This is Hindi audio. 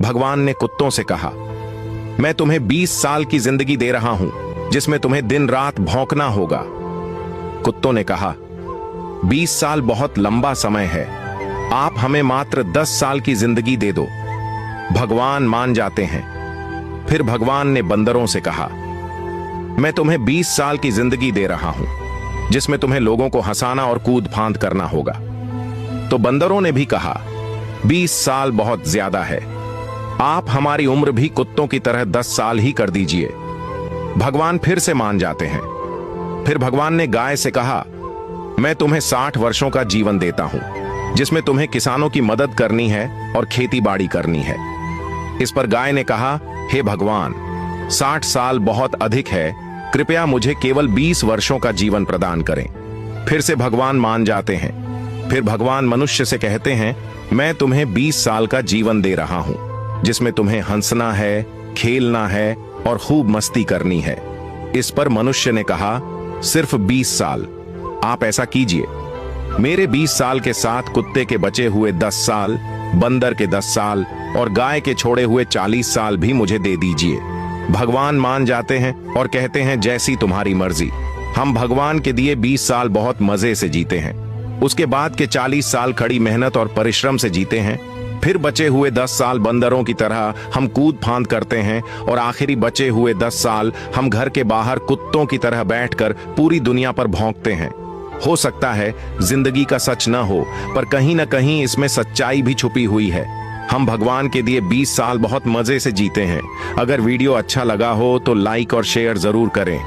भगवान ने कुत्तों से कहा, मैं तुम्हें 20 साल की जिंदगी दे रहा हूं, जिसमें तुम्हें दिन रात भौंकना होगा। कुत्तों ने कहा, 20 साल बहुत लंबा समय है, आप हमें मात्र 10 साल की जिंदगी दे दो। भगवान मान जाते हैं। फिर भगवान ने बंदरों से कहा, मैं तुम्हें 20 साल की जिंदगी दे रहा हूं, जिसमें तुम्हें लोगों को हंसाना और कूद फांद करना होगा। तो बंदरों ने भी कहा, 20 साल बहुत ज्यादा है, आप हमारी उम्र भी कुत्तों की तरह 10 साल ही कर दीजिए। भगवान फिर से मान जाते हैं। फिर भगवान ने गाय से कहा, मैं तुम्हें 60 वर्षों का जीवन देता हूं, जिसमें तुम्हें किसानों की मदद करनी है और खेती बाड़ी करनी है। इस पर गाय ने कहा, हे भगवान, 60 साल बहुत अधिक है, कृपया मुझे केवल 20 वर्षों का जीवन प्रदान करें। फिर से भगवान मान जाते हैं। फिर भगवान मनुष्य से कहते हैं, मैं तुम्हें 20 साल का जीवन दे रहा हूं, जिसमें तुम्हें हंसना है, खेलना है और खूब मस्ती करनी है। इस पर मनुष्य ने कहा, सिर्फ 20 साल, आप ऐसा कीजिए, मेरे 20 साल के साथ कुत्ते के बचे हुए 10 साल, बंदर के 10 साल और गाय के छोड़े हुए 40 साल भी मुझे दे दीजिए। भगवान मान जाते हैं और कहते हैं, जैसी तुम्हारी मर्जी। हम भगवान के दिए 20 साल बहुत मजे से जीते हैं। उसके बाद के 40 साल कड़ी मेहनत और परिश्रम से जीते हैं। फिर बचे हुए 10 साल बंदरों की तरह हम कूद फांद करते हैं और आखिरी बचे हुए 10 साल हम घर के बाहर कुत्तों की तरह बैठकर पूरी दुनिया पर भौंकते हैं। हो सकता है जिंदगी का सच न हो, पर कहीं ना कहीं इसमें सच्चाई भी छुपी हुई है। हम भगवान के दिए 20 साल बहुत मजे से जीते हैं। अगर वीडियो अच्छा लगा हो तो लाइक और शेयर जरूर करें।